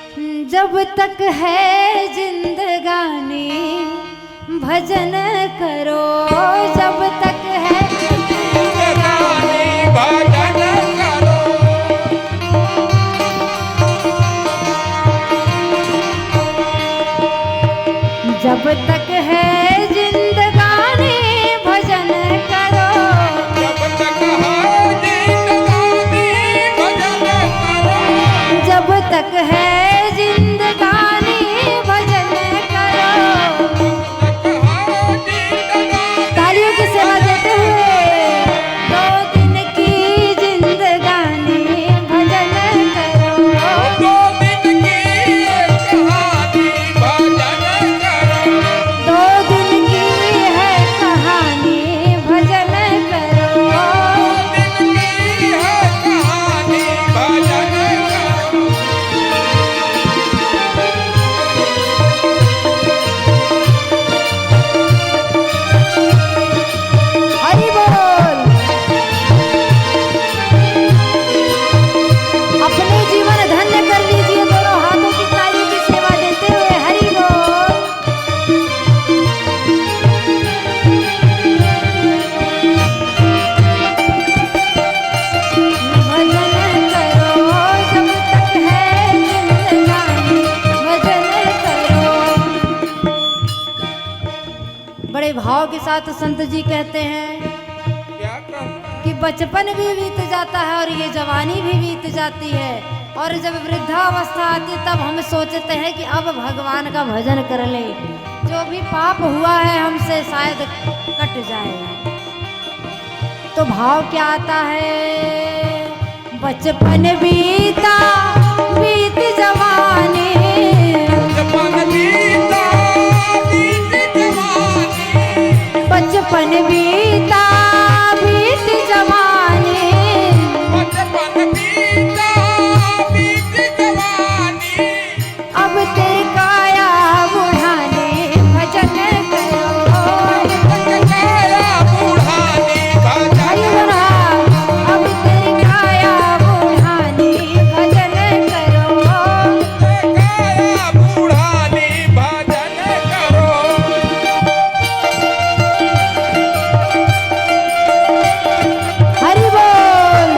जब तक है जिंदगानी भजन करो, जब तक है जिंदगानी भजन करो। जब तक है जिंदगानी भजन करो, जब तक है जिंदगानी भजन करो। जब तक है जिंदगानी भजन करो। तालियों की सेवा देते हुए 2 दिन की जिंदगानी भजन करो। 2 दिन की कहानी भजन करो। 2 दिन की है कहानी भजन करो। 2 दिन की है कहानी भजन करो। हरि बोल। अपने जीवन धन्य कर लीजिए दोनों हाथों की ताली की सेवा देते हुए हरि बोल। भजन करो जब तक है जिंदगानी भजन करो। बड़े भाव के साथ संत जी कहते हैं क्या कहना? कि बचपन भी बीत जाता है और ये जवानी भी बीत जाती है, और जब वृद्धावस्था आती है तब हम सोचते हैं कि अब भगवान का भजन कर ले, जो भी पाप हुआ है हमसे शायद कट जाए। तो भाव क्या आता है, बचपन बीता बीत जवानी, बचपन बीता बीत जवानी। बचपन बीता बीत जवानी। बचपन बीता बीत जवानी। अब तेरी काया बुढ़ाने भजन करो। काया बुढ़ानी भजन हरि बोल। अब तेरी काया बुढ़ाने भजन करो। काया बुढ़ानी भजन करो। हरि बोल।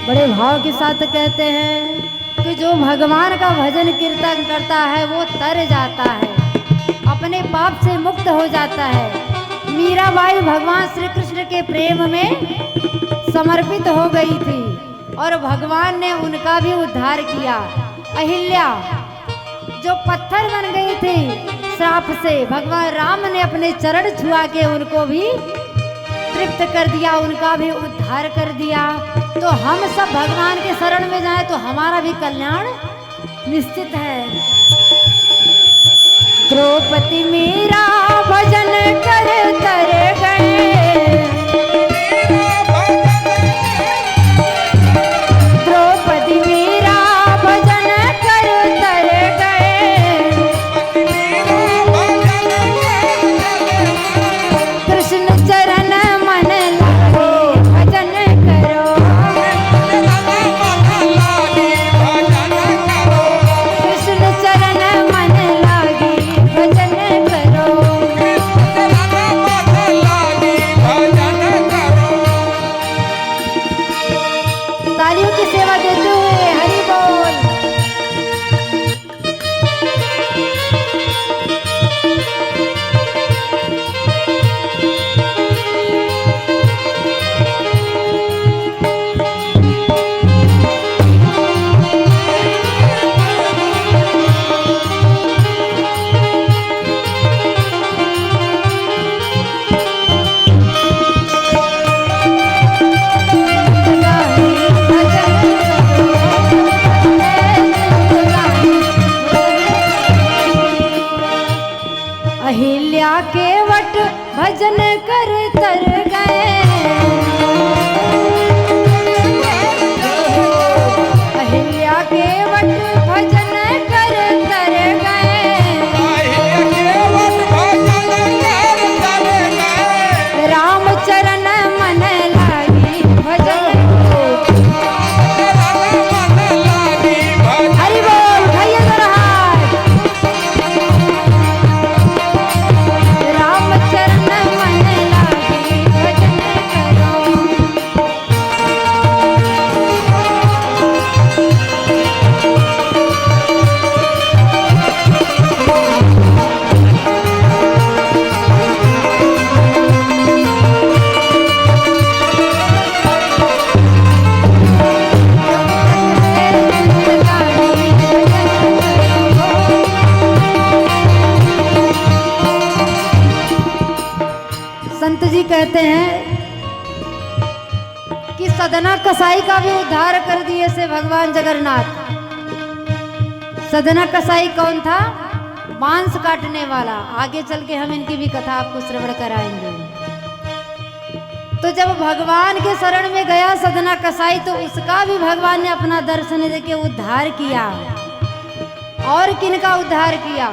बड़े भाव के साथ कहते हैं कि जो भगवान का भजन कीर्तन करता है वो तर जाता है, अपने पाप से मुक्त हो जाता है। मीराबाई भगवान श्री कृष्ण के प्रेम में समर्पित हो गई थी और भगवान ने उनका भी उद्धार किया। अहिल्या जो पत्थर बन गई थी श्राप से, भगवान राम ने अपने चरण छुआ के उनको भी तृप्त कर दिया, उनका भी उद्धार कर दिया। तो हम सब भगवान के शरण में जाएं तो हमारा भी कल्याण निश्चित है। द्रौपदी मीरा भजन कर तर गए, द्रौपदी मीरा भजन कर तर गए। कृष्ण चरण मन लागे भजन करो। कृष्ण चरण मन लागे भजन करो। तालियों की सेवा देते हुए हरि बोल। कि सदना कसाई का भी उद्धार कर दिए से भगवान जगन्नाथ। सदना कसाई कौन था? मांस काटने वाला। आगे चल के हम इनकी भी कथा आपको श्रवण कराएंगे। तो जब भगवान के शरण में गया सदना कसाई, तो उसका भी भगवान ने अपना दर्शन देके उद्धार किया। और किनका उद्धार किया?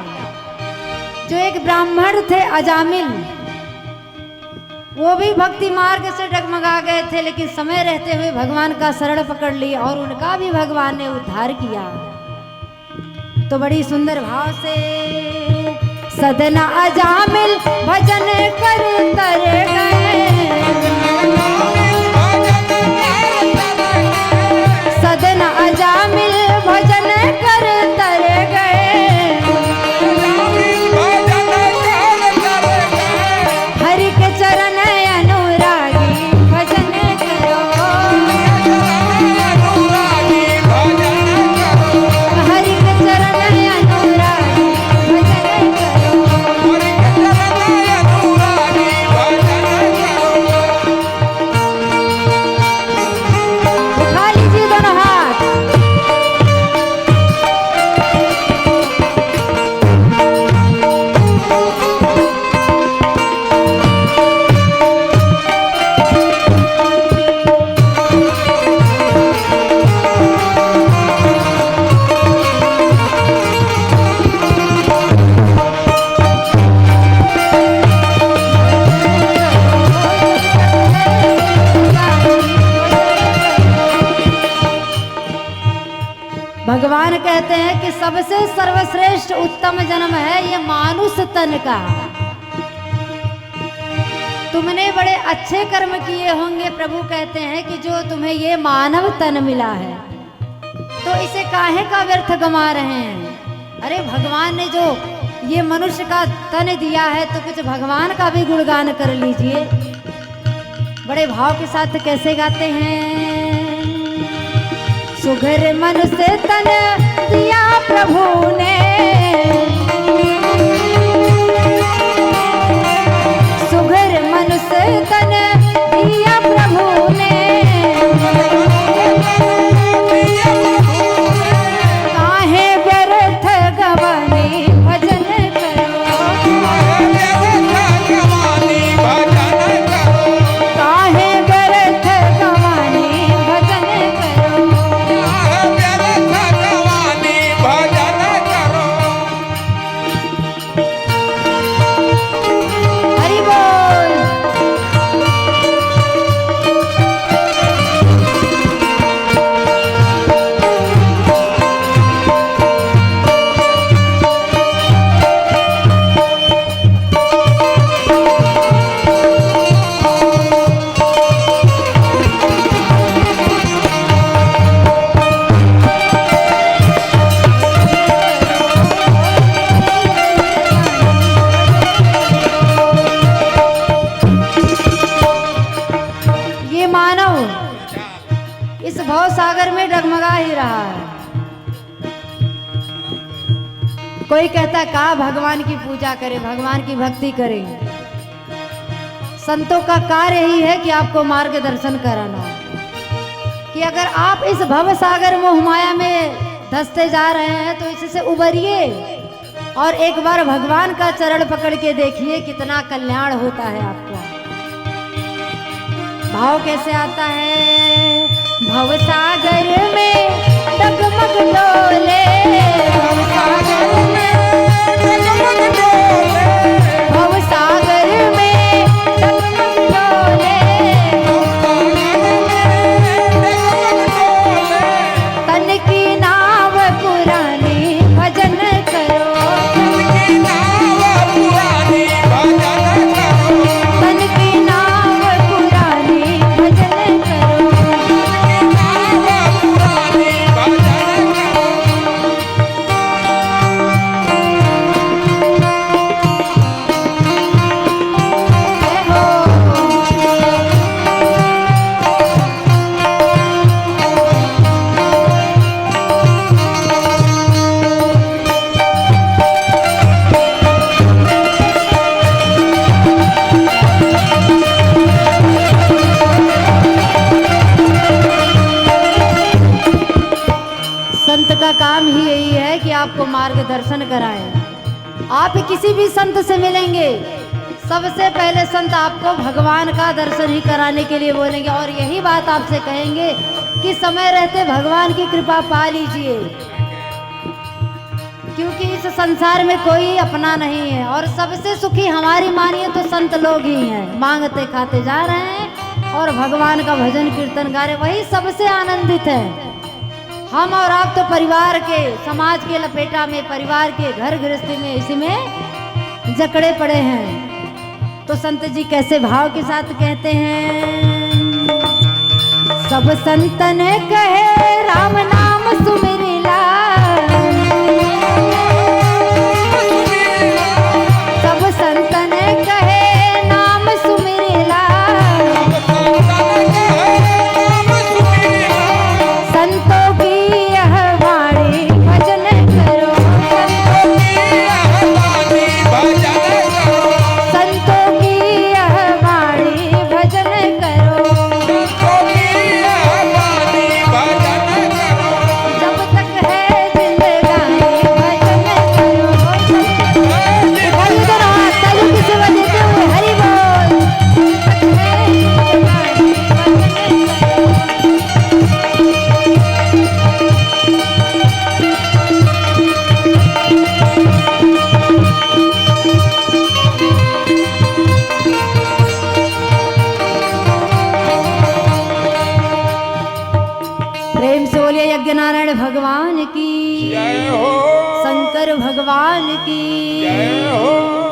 जो एक ब्राह्मण थे अजामिल, वो भी भक्ति मार्ग से डगमगा गए थे, लेकिन समय रहते हुए भगवान का शरण पकड़ लिया और उनका भी भगवान ने उद्धार किया। तो बड़ी सुंदर भाव से सदना अजामिल भजन कर तर गए, सदना अजामिल भजन कर तर गए, हरि के चरण अनुरागी भजन करो, हरि के चरण अनुरागी भजन करो। उठा लीजिए दोनों हाथ। भगवान कहते हैं कि सबसे सर्वश्रेष्ठ उत्तम जन्म है ये मानुष तन का। तुमने बड़े अच्छे कर्म किए होंगे। प्रभु कहते हैं कि जो तुम्हें ये मानव तन मिला है, तो इसे काहे का व्यर्थ गंवा रहे हैं। अरे भगवान ने जो ये मनुष्य का तन दिया है, तो कुछ भगवान का भी गुणगान कर लीजिए। बड़े भाव के साथ कैसे गाते हैं? सुघर मनुष्य तन दिया प्रभु ने, सुघर मनुष्य तन दिया प्रभु ने, काहे व्यर्थ गवानी भजन करो, काहे व्यर्थ गवानी भजन करो। हरि बोल। ये मानव इस भव सागर में डगमगा ही रहा है। कोई कहता का भगवान की पूजा करे, भगवान की भक्ति करे। संतों का कार्य ही है कि आपको मार्गदर्शन कराना, कि अगर आप इस भव सागर मोह माया में धंसते जा रहे हैं, तो इससे उबरिए और एक बार भगवान का चरण पकड़ के देखिए, कितना कल्याण होता है आपको। भाव कैसे आता है? भव सागर में डगमग डोले, भव सागर में डगमग डोले, भव सागर में डगमग डोले, तन की नाव पुरानी भजन करो, तन की नाव पुरानी भजन करो। आपको मार्गदर्शन कराएं। आप किसी भी संत से मिलेंगे, सबसे पहले संत आपको भगवान का दर्शन ही कराने के लिए बोलेंगे और यही बात आपसे कहेंगे कि समय रहते भगवान की कृपा पा लीजिए, क्योंकि इस संसार में कोई अपना नहीं है और सबसे सुखी हमारी मानिए तो संत लोग ही हैं। मांगते खाते जा रहे हैं और भगवान का भजन कीर्तन गा रहे, वही सबसे आनंदित है। हम और आप तो परिवार के, समाज के लपेटा में, परिवार के घर गृहस्थी में, इसी में जकड़े पड़े हैं। तो संत जी कैसे भाव के साथ कहते हैं, सब संतन कहे राम नाम सुमिरिला, सब संतन कहे नाम सुमिरिला, संतों की यह वाणी भजन करो, संतों की यह वाणी भजन करो, जब तक है जिंदगानी भजन करो। बोल दो ताली की सेवा देते हुए हरि बोल। जब तक है जिंदगानी प्रेम से बोलिए यज्ञ नारायण भगवान की, जय हो, शंकर भगवान की। जय हो।